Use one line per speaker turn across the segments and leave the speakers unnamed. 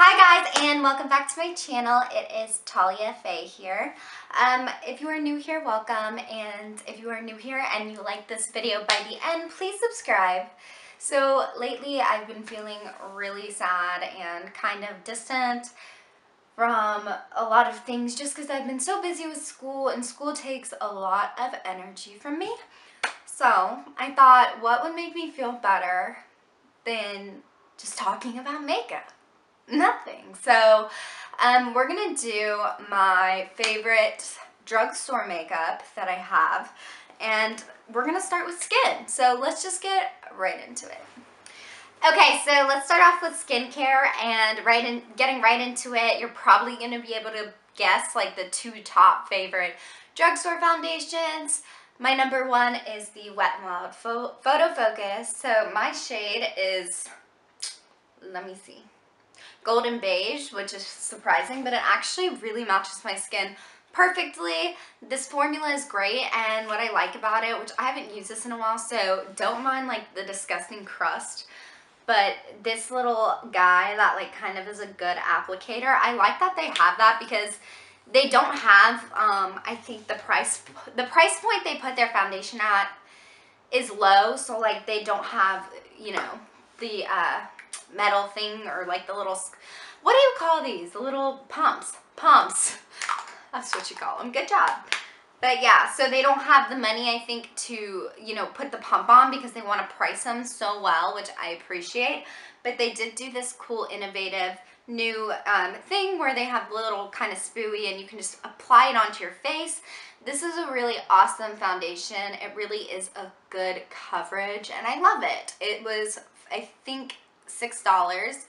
Hi guys, and welcome back to my channel. It is Talia Faye here. If you are new here, welcome, and if you are new here and you like this video by the end, please subscribe. So lately I've been feeling really sad and kind of distant from a lot of things just because I've been so busy with school, and school takes a lot of energy from me. So I thought, what would make me feel better than just talking about makeup? Nothing. So we're gonna do my favorite drugstore makeup that I have, and we're gonna start with skin. So let's just get right into it. Okay, so let's start off with skincare, and getting right into it. You're probably gonna be able to guess like the two top favorite drugstore foundations. My number one is the Wet n Wild Photo Focus. So my shade is, let me see, golden beige, which is surprising, but it actually really matches my skin perfectly. This formula is great, and what I like about it, which I haven't used this in a while, so don't mind like the disgusting crust, but this little guy that like kind of is a good applicator, I like that they have that because they don't have, I think the price point they put their foundation at is low, so like they don't have, you know, the metal thing, or like the little, what do you call these? The little pumps. That's what you call them. Good job. But yeah, so they don't have the money, I think, to, you know, put the pump on because they want to price them so well, which I appreciate. But they did do this cool, innovative new thing where they have little kind of spoolie and you can just apply it onto your face. This is a really awesome foundation. It really is a good coverage, and I love it. It was, I think, $6.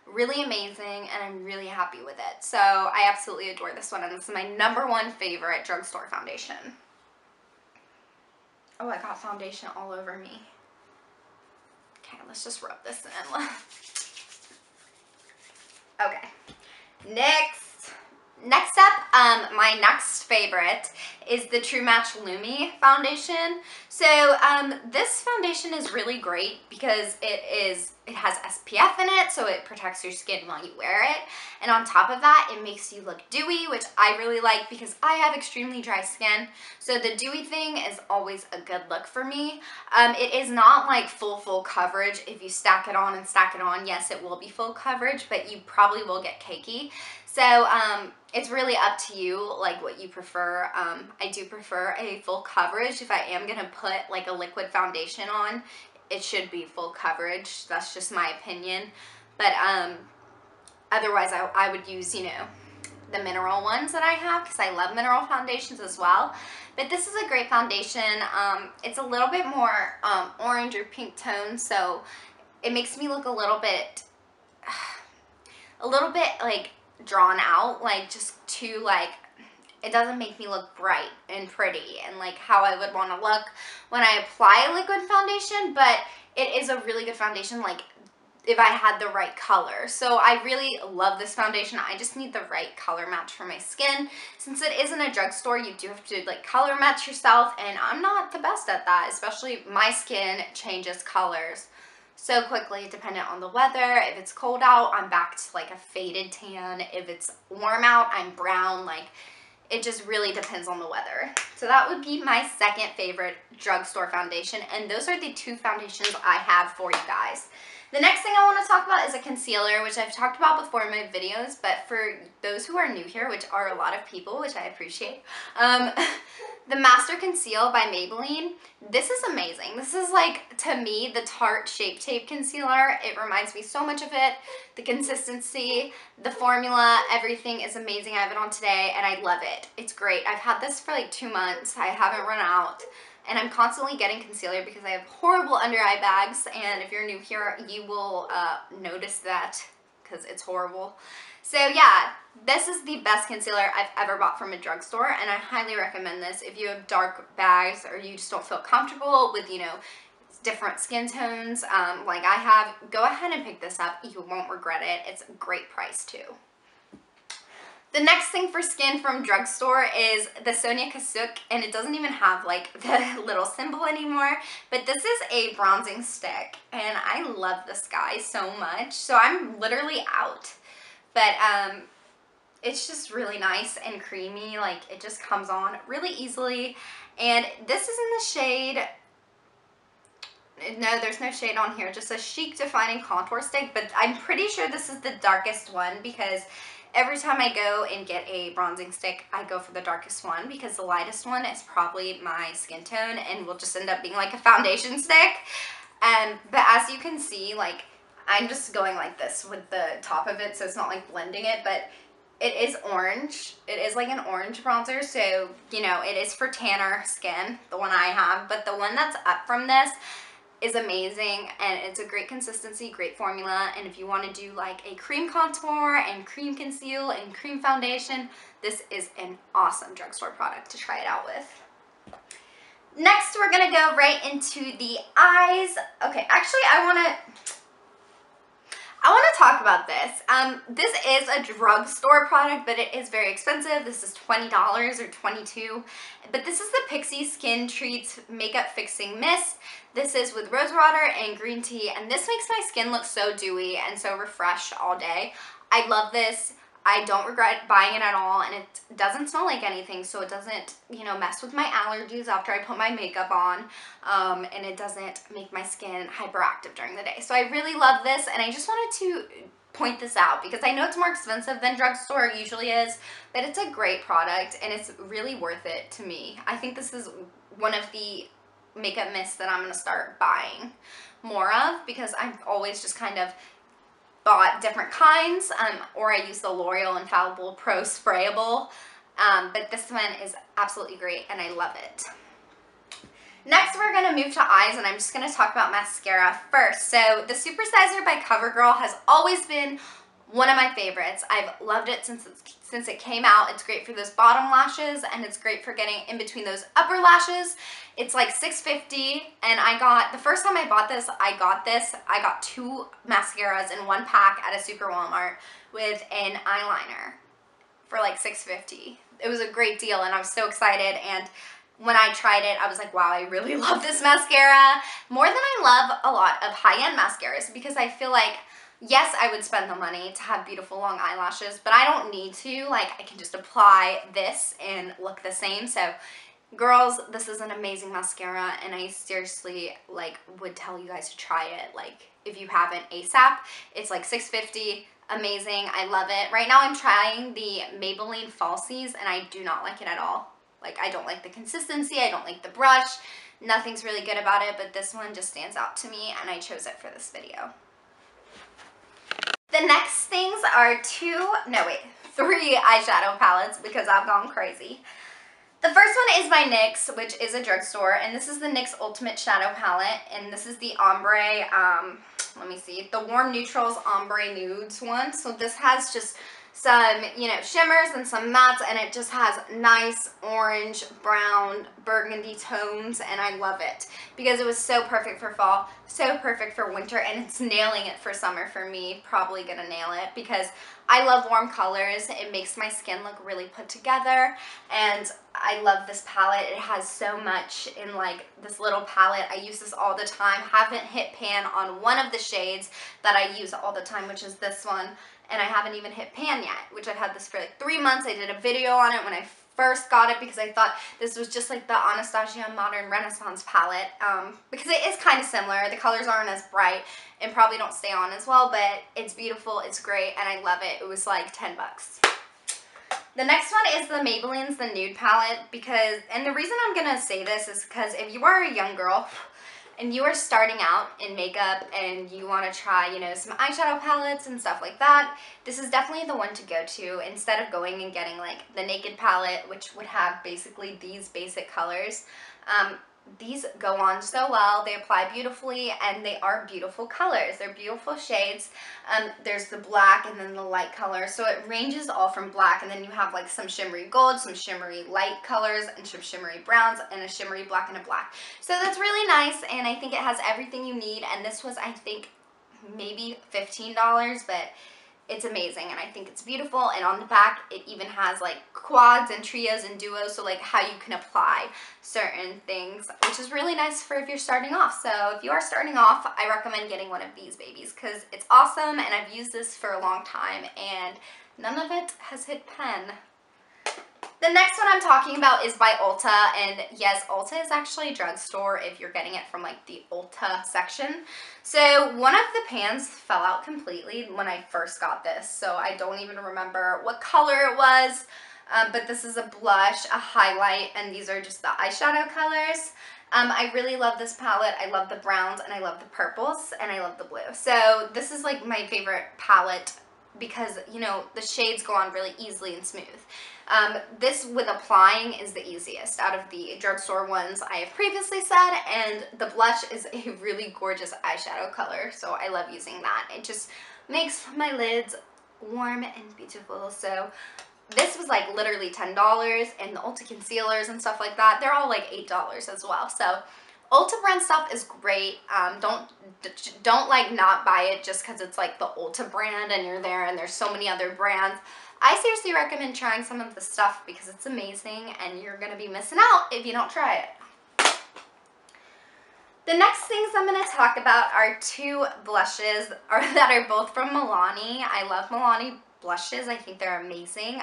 Really amazing, and I'm really happy with it. So I absolutely adore this one, and this is my number one favorite drugstore foundation. Oh, I got foundation all over me. Okay, let's just rub this in. Okay, next up, my next favorite is the True Match Lumi foundation. So this foundation is really great because it has SPF in it, so it protects your skin while you wear it. And on top of that, it makes you look dewy, which I really like because I have extremely dry skin. So the dewy thing is always a good look for me. It is not like full coverage. If you stack it on and stack it on, yes, it will be full coverage, but you probably will get cakey. So it's really up to you, like what you prefer. I do prefer a full coverage. If I am gonna put like a liquid foundation on, it should be full coverage. That's just my opinion. But otherwise I would use, you know, the mineral ones that I have because I love mineral foundations as well. But this is a great foundation. It's a little bit more orange or pink tone, so it makes me look a little bit like drawn out, like just too, like, it doesn't make me look bright and pretty and like how I would want to look when I apply a liquid foundation. But it is a really good foundation, like if I had the right color. So I really love this foundation. I just need the right color match for my skin. Since it isn't a drugstore, you do have to like color match yourself, and I'm not the best at that, especially my skin changes colors so quickly dependent on the weather. If it's cold out, I'm back to like a faded tan. If it's warm out, I'm brown. Like, it just really depends on the weather. So that would be my second favorite drugstore foundation, and those are the two foundations I have for you guys. The next thing I want to talk about is a concealer, which I've talked about before in my videos, but for those who are new here, which are a lot of people, which I appreciate, the Master Conceal by Maybelline, this is amazing. This is like, to me, the Tarte Shape Tape Concealer. It reminds me so much of it. The consistency, the formula, everything is amazing. I have it on today, and I love it. It's great. I've had this for like 2 months. I haven't run out. And I'm constantly getting concealer because I have horrible under eye bags, and if you're new here, you will notice that because it's horrible. So yeah, this is the best concealer I've ever bought from a drugstore, and I highly recommend this if you have dark bags or you just don't feel comfortable with, you know, different skin tones like I have. Go ahead and pick this up. You won't regret it. It's a great price too. The next thing for skin from drugstore is the Sonia Kasuke, and it doesn't even have like the little symbol anymore, but this is a bronzing stick, and I love this guy so much. So I'm literally out but it's just really nice and creamy. Like, it just comes on really easily. And this is in the shade, no, there's no shade on here, just a Chic Defining Contour Stick, but I'm pretty sure this is the darkest one because every time I go and get a bronzing stick, I go for the darkest one because the lightest one is probably my skin tone and will just end up being like a foundation stick. But as you can see, like, I'm just going like this with the top of it, so it's not like blending it, but it is orange. It is like an orange bronzer, so, you know, it is for tanner skin, the one I have, but the one that's up from this is amazing, and it's a great consistency, great formula. And if you want to do like a cream contour and cream conceal and cream foundation, this is an awesome drugstore product to try it out with. Next, we're gonna go right into the eyes. Okay, actually I want to talk about this. This is a drugstore product, but it is very expensive. This is $20 or $22. But this is the Pixi Skin Treats Makeup Fixing Mist. This is with rose water and green tea, and this makes my skin look so dewy and so refreshed all day. I love this. I don't regret buying it at all, and it doesn't smell like anything, so it doesn't, you know, mess with my allergies after I put my makeup on, and it doesn't make my skin hyperactive during the day. So I really love this, and I just wanted to point this out because I know it's more expensive than drugstore usually is, but it's a great product, and it's really worth it to me. I think this is one of the makeup mists that I'm going to start buying more of because I've always just kind of bought different kinds, or I use the L'Oreal Infallible Pro Sprayable, but this one is absolutely great and I love it. Next, we're going to move to eyes, and I'm just going to talk about mascara first. So the Supersizer by CoverGirl has always been one of my favorites. I've loved it since it came out. It's great for those bottom lashes, and it's great for getting in between those upper lashes. It's like $6.50, and the first time I bought this, I got 2 mascaras in one pack at a Super Walmart with an eyeliner for like $6.50. It was a great deal, and I was so excited, and when I tried it, I was like, wow, I really love this mascara more than I love a lot of high-end mascaras because I feel like, yes, I would spend the money to have beautiful long eyelashes, but I don't need to. Like, I can just apply this and look the same. So, girls, this is an amazing mascara, and I seriously, like, would tell you guys to try it. Like, if you haven't, ASAP. It's like $6.50. Amazing. I love it. Right now, I'm trying the Maybelline Falsies, and I do not like it at all. Like, I don't like the consistency. I don't like the brush. Nothing's really good about it, but this one just stands out to me, and I chose it for this video. The next things are 3 eyeshadow palettes because I've gone crazy. The first one is by NYX, which is a drugstore, and this is the NYX Ultimate Shadow Palette, and this is the ombre, let me see, the Warm Neutrals Ombre Nudes one. So this has just some, you know, shimmers and some mattes, and it just has nice orange, brown, burgundy tones, and I love it because it was so perfect for fall, so perfect for winter, and it's nailing it for summer for me. Probably gonna nail it because I love warm colors. It makes my skin look really put together, and I love this palette. It has so much in like this little palette. I use this all the time. Haven't hit pan on one of the shades that I use all the time, which is this one. And I haven't even hit pan yet, which I've had this for like 3 months. I did a video on it when I first got it because I thought this was just like the Anastasia Modern Renaissance palette, because it is kind of similar. The colors aren't as bright and probably don't stay on as well, but it's beautiful, it's great, and I love it. It was like 10 bucks. The next one is the Maybelline's The Nude Palette and the reason I'm going to say this is because if you are a young girl and you are starting out in makeup and you want to try, you know, some eyeshadow palettes and stuff like that, this is definitely the one to go to instead of going and getting like the Naked palette, which would have basically these basic colors. These go on so well, they apply beautifully, and they are beautiful colors. They're beautiful shades. There's the black and then the light color, so it ranges all from black, and then you have like some shimmery gold, some shimmery light colors, and some shimmery browns, and a shimmery black and a black. So that's really nice, and I think it has everything you need, and this was, I think, maybe $15, but It's amazing, and I think it's beautiful. And on the back, it even has like quads and trios and duos, so like how you can apply certain things, which is really nice for if you're starting off. So if you are starting off, I recommend getting one of these babies because it's awesome, and I've used this for a long time, and none of it has hit pen. The next one I'm talking about is by Ulta, and yes, Ulta is actually a drugstore if you're getting it from like the Ulta section. So one of the pans fell out completely when I first got this, so I don't even remember what color it was, but this is a blush, a highlight, and these are just the eyeshadow colors. I really love this palette. I love the browns, and I love the purples, and I love the blue. So this is like my favorite palette because, you know, the shades go on really easily and smooth. This with applying is the easiest out of the drugstore ones I have previously said, and the blush is a really gorgeous eyeshadow color, so I love using that. It just makes my lids warm and beautiful. So this was like literally $10, and the Ulta concealers and stuff like that, they're all like $8 as well. So Ulta brand stuff is great. Don't like not buy it just because it's like the Ulta brand and you're there and there's so many other brands. I seriously recommend trying some of the stuff because it's amazing, and you're going to be missing out if you don't try it. The next things I'm going to talk about are two blushes that are both from Milani. I love Milani blushes. I think they're amazing.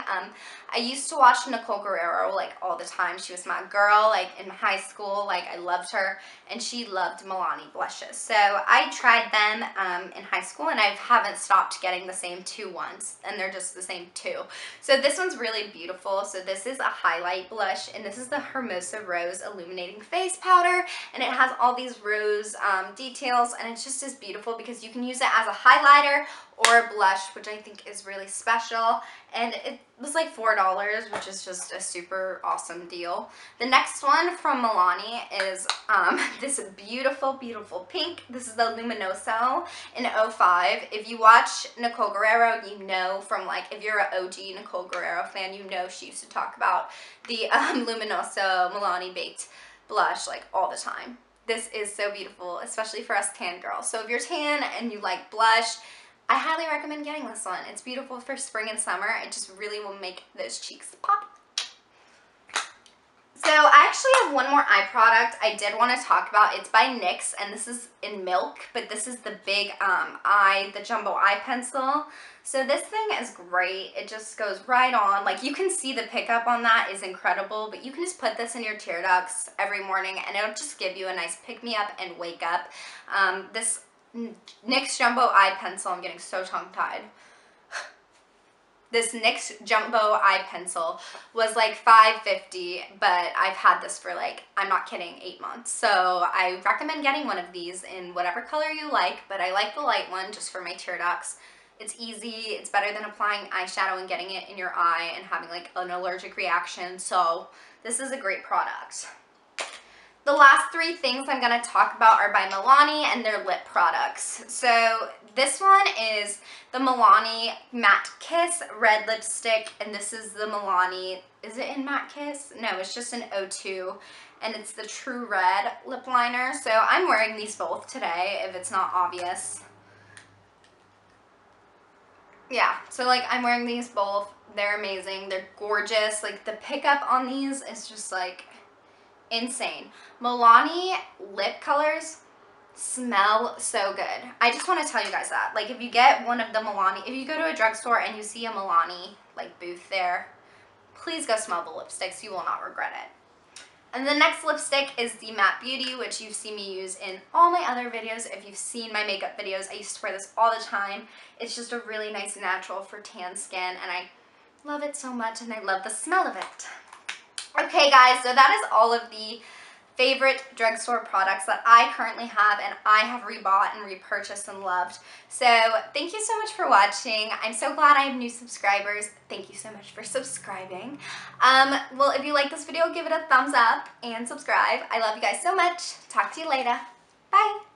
I used to watch Nicole Guerrero like all the time. She was my girl like in high school. Like I loved her, and she loved Milani blushes. So I tried them in high school, and I haven't stopped getting the same two ones, and they're just the same two. So this one's really beautiful. So this is a highlight blush, and this is the Hermosa Rose Illuminating Face Powder, and it has all these rose details, and it's just as beautiful because you can use it as a highlighter or a blush, which I think is really special. And it was like $4, which is just a super awesome deal. The next one from Milani is this beautiful, beautiful pink. This is the Luminoso in 05. If you watch Nicole Guerrero, you know from like, if you're an OG Nicole Guerrero fan, you know she used to talk about the Luminoso Milani Baked blush like all the time. This is so beautiful, especially for us tan girls. So if you're tan and you like blush, I highly recommend getting this one. It's beautiful for spring and summer. It just really will make those cheeks pop. So I actually have one more eye product I did want to talk about. It's by NYX, and this is in Milk, but this is the big the jumbo eye pencil. So this thing is great. It just goes right on. Like you can see the pickup on that is incredible, but you can just put this in your tear ducts every morning, and it'll just give you a nice pick-me-up and wake up. This NYX Jumbo Eye Pencil, I'm getting so tongue-tied. This NYX Jumbo Eye Pencil was like $5.50, but I've had this for like, I'm not kidding, 8 months. So I recommend getting one of these in whatever color you like, but I like the light one just for my tear ducts. It's easy, it's better than applying eyeshadow and getting it in your eye and having like an allergic reaction, so this is a great product. The last three things I'm going to talk about are by Milani, and they're lip products. So this one is the Milani Matte Kiss Red Lipstick, and this is the Milani, is it in Matte Kiss? No, it's just an 02, and it's the True Red lip liner. So I'm wearing these both today, if it's not obvious. Yeah, so like I'm wearing these both. They're amazing. They're gorgeous. Like the pickup on these is just like insane. Milani lip colors smell so good. I just want to tell you guys that. Like if you get one of the Milani, if you go to a drugstore and you see a Milani like booth there, please go smell the lipsticks. You will not regret it. And the next lipstick is the Matte Beauty, which you've seen me use in all my other videos. If you've seen my makeup videos, I used to wear this all the time. It's just a really nice natural for tan skin, and I love it so much, and I love the smell of it. Okay guys, so that is all of the favorite drugstore products that I currently have and I have rebought and repurchased and loved. So thank you so much for watching. I'm so glad I have new subscribers. Thank you so much for subscribing. Well, if you like this video, give it a thumbs up and subscribe. I love you guys so much. Talk to you later. Bye.